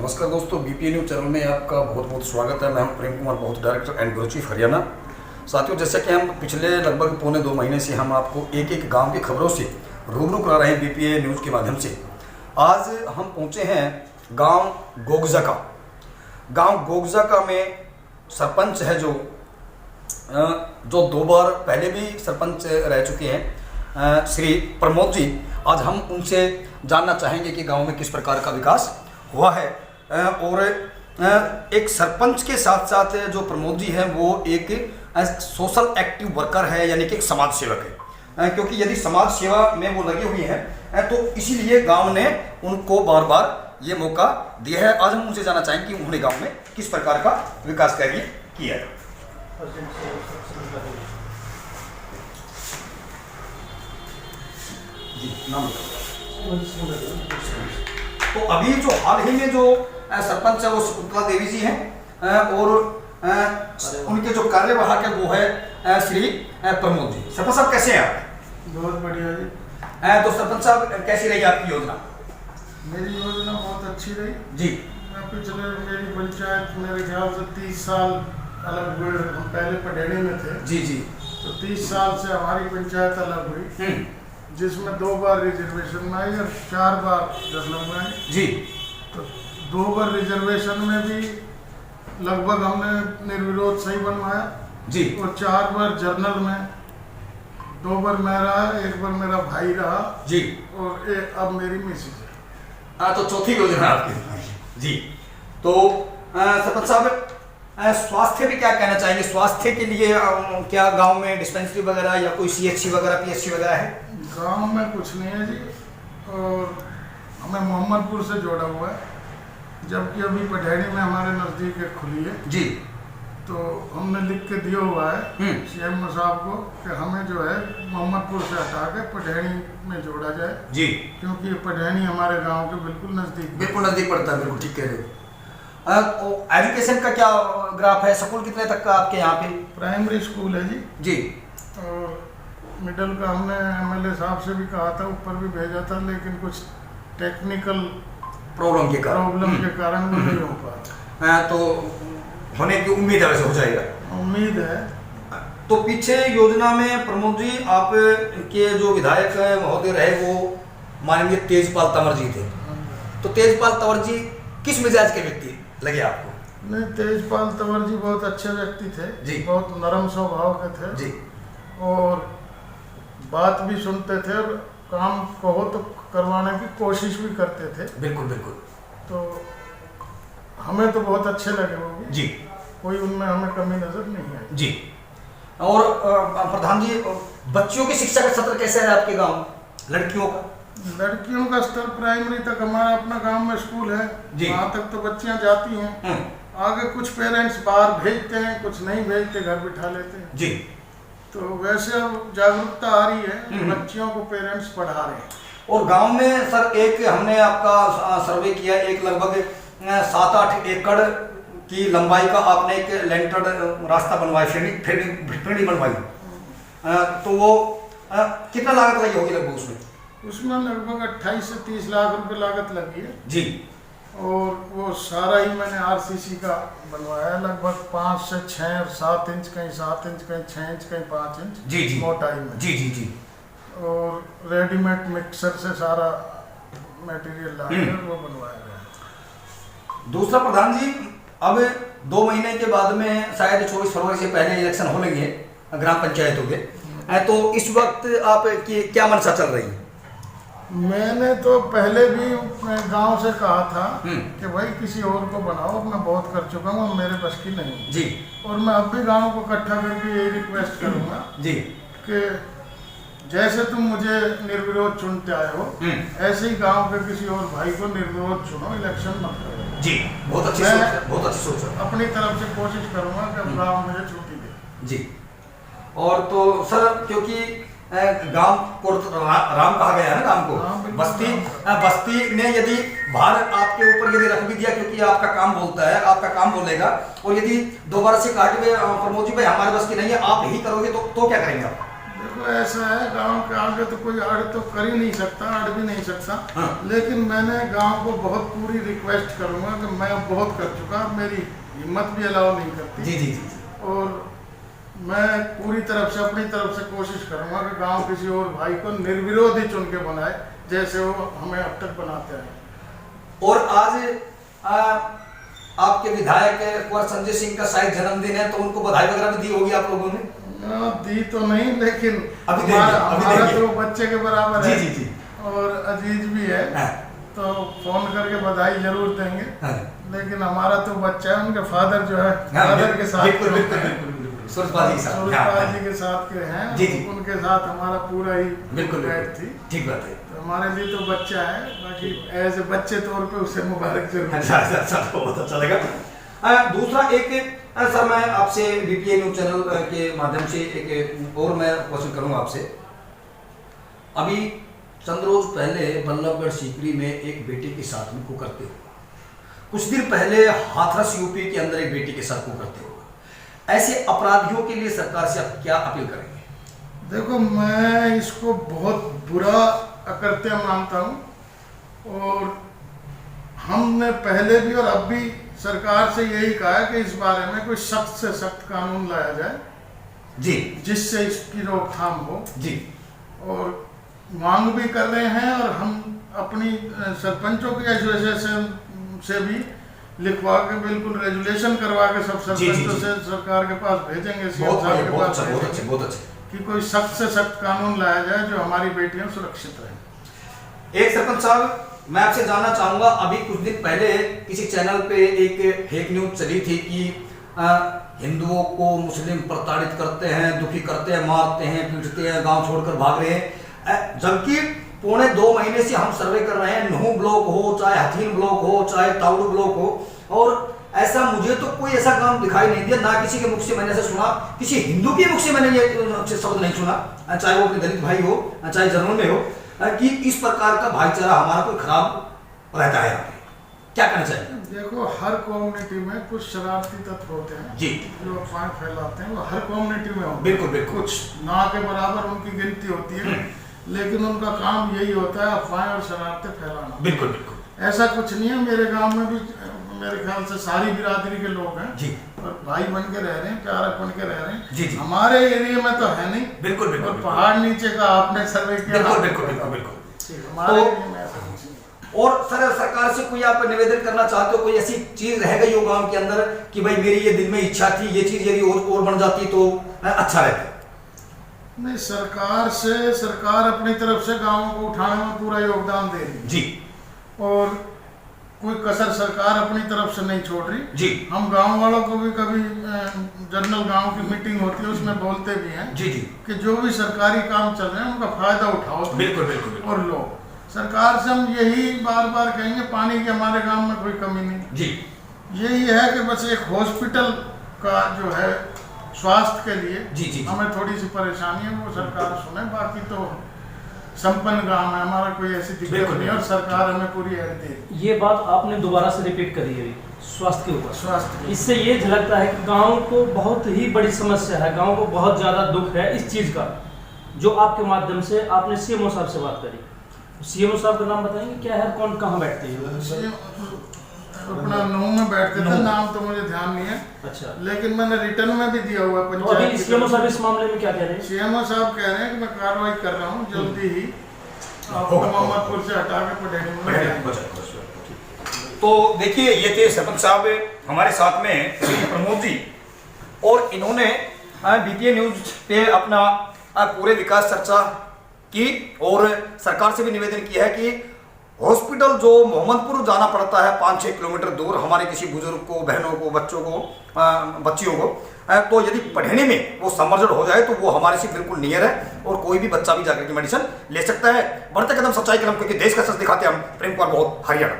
नमस्कार दोस्तों, BPA news channel में आपका बहुत बहुत स्वागत है। मैं हूं प्रेम कुमार, बहुत director and bureau chief Haryana. साथियों, जैसे कि हम पिछले लगभग पौने 2 महीने से हम आपको एक एक गांव की खबरों से रूबरू करा रहे हैं बीपीए न्यूज के माध्यम से। आज हम पहुंचे हैं गांव गोगजाका। गांव गोगजाका में सरपंच है जो 2 बार पहले भी सरपंच रह चुके हैं, श्री प्रमोद जी। आज हम उनसे जानना चाहेंगे कि गांव में किस प्रकार का विकास हुआ है। और एक सरपंच के साथ साथ जो प्रमोद जी हैं वो एक सोशल एक्टिव वर्कर है, यानी कि एक समाज सेवक है। क्योंकि यदि समाज सेवा में वो लगे हुए हैं तो इसीलिए गांव ने उनको बार बार ये मौका दिया है। आज हम उनसे जानना चाहेंगे कि उन्होंने गांव में किस प्रकार का विकास कार्य किया है। जी, नाम तो अभी जो हाल ही में जो सरपंच है वो शकुंतला देवी जी हैं और उनके जो कार्यवाहक है वो है श्री प्रमोद जी। सरपंच साहब कैसे हैं आप? बहुत बढ़िया जी। तो सरपंच साहब कैसी रही आपकी योजना? मेरी योजना बहुत अच्छी रही जी। मैं पिछले मेरी पंचायत मेरे ख्याल से 30 साल अलग हुए। हम पहले पढ़ेड़े में थे। जी जी। तो 30 साल से हमारी पंचायत अलग हुई, जिसमें 2 बार रिजर्वेशन में आई और 4 बार जनरल में आई जी। तो 2 बार रिजर्वेशन में भी लगभग हमने निर्विरोध सही बनवाया जी। और 4 बार जनरल में 2 बार मैं रहा, 1 बार मेरा भाई रहा जी। और अब मेरी मिसेज है। तो चौथी योजना आपकी जी। तो सरपंच साहब, स्वास्थ्य भी क्या कहना चाहेंगे? स्वास्थ्य के लिए क्या गांव में डिस्पेंसरी वगैरह या कोई सीएचसी वगैरह पीएचसी वगैरह है? गांव में कुछ नहीं है जी, और हमें मोहम्मदपुर से जोड़ा हुआ है, जबकि अभी पढ़ेड़ी में हमारे नज़दीक एक खुली है जी। तो हमने लिख के दिया हुआ है सीएम साहब को कि हमें जो है मोहम्मदपुर से हटा के पढ़ेड़ी में जोड़ा जाए जी, क्योंकि पढ़ेड़ी हमारे गांव के बिल्कुल नज़दीक पड़ता है। बिल्कुल ठीक कह रहे हो। एजुकेशन का क्या ग्राफ है? स्कूल कितने तक का आपके यहाँ पे? प्राइमरी स्कूल है जी। जी। और मिडिल का हमने एमएलए साहब से भी कहा था, ऊपर भी भेजा था, लेकिन कुछ टेक्निकल प्रॉब्लम के कारण वो नहीं हो पा। तो होने की उम्मीद है, वैसे हो जाएगा, उम्मीद है। तो पीछे योजना में प्रमोद जी आप के जो विधायक महोदय रहे वो माननीय तेजपाल तंवर जी थे। तो तेजपाल तंवर जी किस मिजाज के व्यक्ति लगे आपको? नहीं, तेजपाल तंवर जी बहुत अच्छे व्यक्ति थे जी। बहुत नरम स्वभाव के थे जी। और बात भी सुनते थे और काम कहो तो करवाने की कोशिश भी करते थे। बिल्कुल बिल्कुल। तो हमें तो बहुत अच्छे लगे वो भी जी। कोई उनमें हमें कमी नजर नहीं आई जी। और प्रधान जी, बच्चियों की शिक्षा का स्तर कैसा है आपके गांव? लड़कियों का? लड़कियों का स्तर प्राइमरी तक हमारा अपना गांव में स्कूल है, वहाँ तक तो बच्चियाँ जाती हैं। आगे कुछ पेरेंट्स बाहर भेजते हैं, कुछ नहीं भेजते, घर बिठा लेते हैं जी। तो वैसे अब जागरूकता आ रही है, बच्चियों को पेरेंट्स पढ़ा रहे हैं। और गांव में सर एक हमने आपका सर्वे किया, एक लगभग 7-8 एकड़ की लंबाई का आपने एक लेंटर रास्ता बनवाया, फिरनी बनवाई। तो वो कितना लागत लगी होगी लगभग उसमें? उसमें लगभग 28 से 30 लाख रुपए लागत लगी है जी। और वो सारा ही मैंने आरसीसी का बनवाया, लगभग 5 से 6 और 7 इंच, कहीं 7 इंच, कहीं 6 इंच, कहीं 5 इंच जी जी मोटाई में। जी जी जी। और रेडीमेड मिक्सर से सारा मटेरियल लाकर वो बनवाया गया। दूसरा प्रधान जी, अब 2 महीने के बाद में शायद 24 फरवरी से पहले इलेक्शन होने लगे ग्राम पंचायतों के, तो इस वक्त आप की क्या मंशा चल रही है? मैंने तो पहले भी गांव से कहा था कि भाई किसी और को बनाओ, मैं बहुत कर चुका हूँ, मेरे बस की नहीं जी। और मैं अब भी गांव को इकट्ठा करके यही रिक्वेस्ट करूंगा जी कि जैसे तुम मुझे निर्विरोध चुनते आए हो, ऐसे ही गांव के किसी और भाई को निर्विरोध चुनो, इलेक्शन मत करो। जी, बहुत अच्छी सोच है, बहुत अच्छी सोच है। अपनी तरफ से कोशिश करूंगा कि अब गांव मुझे छुट्टी दे। जी। और तो सर, क्योंकि गांव को राम कहा गया है ना, गांव को बस्ती ने यदि भार आपके ऊपर यदि रख भी दिया, क्योंकि आपका काम बोलता है, आपका काम बोलेगा, और यदि दोबारा से कहा कि प्रमोद जी भाई हमारे बस की नहीं है, आप यही करोगे, तो क्या करेंगे आप? देखो ऐसा है, गांव के आगे तो कोई अड़ तो कर ही नहीं सकता, अड़ भी नहीं सकता। हाँ। लेकिन मैंने गांव को बहुत पूरी रिक्वेस्ट करूंगा कि मैं बहुत कर चुका, मेरी हिम्मत भी अलाउ नहीं करती। जी जी जी। और मैं पूरी तरफ से अपनी तरफ से कोशिश करूंगा कि गांव किसी और भाई को निर्विरोध ही चुन के बनाए, जैसे वो हमें अब तक बनाते हैं। और आज आपके विधायक कुंवर संजय सिंह का शायद जन्मदिन है, तो उनको बधाई वगैरह भी दी होगी आप लोगों ने? दी तो नहीं, लेकिन अभी हमारा तो बच्चे के बराबर है। जी जी जी। और अजीज भी है। हाँ। तो फोन करके बधाई जरूर देंगे। हाँ। लेकिन हमारा तो बच्चा है, उनके फादर जो है, हाँ, फादर के साथ सूरजपाल सूरजपाल जी के साथ के हैं। जी जी। उनके साथ हमारा पूरा ही बैठ थी। ठीक बात है। तो हमारे लिए तो बच्चा है, बाकी एज ए बच्चे तौर पे उसे मुबारक जरूर। अच्छा, बहुत अच्छा लगा। दूसरा एक सर, मैं आपसे बीपीए न्यूज चैनल के माध्यम से एक और मैं क्वेश्चन करूंगा आपसे। अभी चंद रोज पहले बल्लभगढ़ सीकरी में एक बेटे के साथ में को करते हुए, कुछ दिन पहले हाथरस यूपी के अंदर एक बेटी के साथ को करते हुए, ऐसे अपराधियों के लिए सरकार से आप क्या अपील करेंगे? देखो, मैं इसको बहुत बुरा अकृत्य मानता हूँ और हमने पहले भी और अब भी सरकार से यही कहा है कि इस बारे में कोई सख्त से सख्त कानून लाया जाए जी, जिससे इसकी रोकथाम हो जी। और मांग भी कर रहे हैं और हम अपनी सरपंचों की एसोसिएशन से भी लिखवा के बिल्कुल रेजुलेशन करवा के सब सरपंचों से सरकार के पास भेजेंगे, सीएम साहब के पास भेजेंगे बहुत अच्छे कि कोई सख्त से सख्त कानून लाया जाए जो हमारी बेटियां सुरक्षित रहें। एक सरपंच साहब, मैं आपसे जानना चाहूंगा, अभी कुछ दिन पहले किसी चैनल पे एक फेक न्यूज चली थी कि हिंदुओं को मुस्लिम प्रताड़ित करते हैं, दुखी करते हैं, मारते हैं, पीटते हैं, गांव छोड़कर भाग रहे हैं, जबकि पौने 2 महीने से हम सर्वे कर रहे हैं, नूह ब्लॉक हो, चाहे हथीन ब्लॉक हो, चाहे ताउड़ ब्लॉक हो, और ऐसा मुझे तो कोई ऐसा काम दिखाई नहीं दिया, ना किसी के मुख से मैंने ऐसा सुना, किसी हिंदू के मुख से मैंने ये शब्द नहीं सुना, चाहे वो अपने दलित भाई हो, चाहे जनरल में हो, कि इस प्रकार का भाईचारा हमारा कोई खराब रहता है। क्या कहना चाहिए? देखो, हर कम्युनिटी में कुछ शरारती तत्व होते हैं जी, जो अफवाह फैलाते हैं, वो हर कम्युनिटी में होते हैं। बिल्कुल बिल्कुल। कुछ ना के बराबर उनकी गिनती होती है, लेकिन उनका काम यही होता है अफवाहें और शरारतें फैलाना। बिल्कुल बिल्कुल। ऐसा कुछ नहीं है, मेरे गांव में भी मेरे ख्याल से सारी बिरादरी के लोग हैं जी, और भाई बन के रह रहे हैं, प्यार बन के रह रहे हैं जी जी। हमारे एरिया में तो है नहीं। बिल्कुल बिल्कुल। और पहाड़ नीचे का आपने सर्वे किया? बिल्कुल बिल्कुल बिल्कुल बिल्कुल। हमारे एरिया में ऐसा कुछ नहीं। और सर, सरकार से कोई आप निवेदन करना चाहते हो, कोई ऐसी चीज रह गई हो गांव के अंदर कि भाई मेरी ये दिल में इच्छा थी, ये चीज यदि और बन जाती तो अच्छा रहता? नहीं, सरकार अपनी तरफ से गांवों को उठाने में पूरा योगदान दे रही जी, और कोई कसर सरकार अपनी तरफ से नहीं छोड़ रही जी। हम गांव वालों को भी कभी जनरल गांव की मीटिंग होती है, उसमें बोलते भी हैं जी जी कि जो भी सरकारी काम चल रहे हैं उनका फायदा उठाओ तो बिल्कुल बिल्कुल और लो। सरकार से हम यही बार बार कहेंगे, पानी की हमारे गांव में कोई कमी नहीं जी। यही है कि बस एक हॉस्पिटल का जो है स्वास्थ्य के लिए जी जी हमें थोड़ी सी परेशानी है, वो सरकार सुने। बाकी तो संपन्न गांव है हमारा, कोई ऐसी दिक्कत नहीं है और सरकार हमें पूरी ऐड दे। ये बात आपने दोबारा से रिपीट करी है स्वास्थ्य के ऊपर। स्वास्थ्य, इससे ये झलकता है कि गांव को बहुत ही बड़ी समस्या है, गांव को बहुत ज़्यादा दुख है इस चीज़ का, जो आपके माध्यम से आपने सीएमओ साहब से बात करी। सीएमओ साहब का नाम बताएंगे क्या है, कौन कहाँ बैठते हैं? अपना नूह में बैठते थे, नाम तो मुझे ध्यान नहीं है। अच्छा, लेकिन मैंने रिटर्न में भी दिया हुआ पंचायत। तो अभी सीएमओ साहब इस मामले में क्या कह रहे हैं? सीएमओ साहब कह रहे हैं कि मैं कार्रवाई कर रहा हूँ, जल्दी ही आपको मोहम्मदपुर से हटा के पटेल में। तो देखिए, ये थे सरपंच साहब हमारे साथ में प्रमोद जी, और इन्होंने बीपीए न्यूज पे अपना पूरे विकास चर्चा की और सरकार से भी निवेदन किया है कि हॉस्पिटल जो मोहम्मदपुर जाना पड़ता है 5-6 किलोमीटर दूर, हमारे किसी बुजुर्ग को, बहनों को, बच्चों को, बच्चियों को, तो यदि पढ़ने में वो समर्जन हो जाए तो वो हमारे से बिल्कुल नियर है और कोई भी बच्चा भी जाकर के मेडिसिन ले सकता है। बढ़ते कदम सच्चाई कदम, क्योंकि देश का सच दिखाते हम प्रेम कुमार बहुत हरियाणा।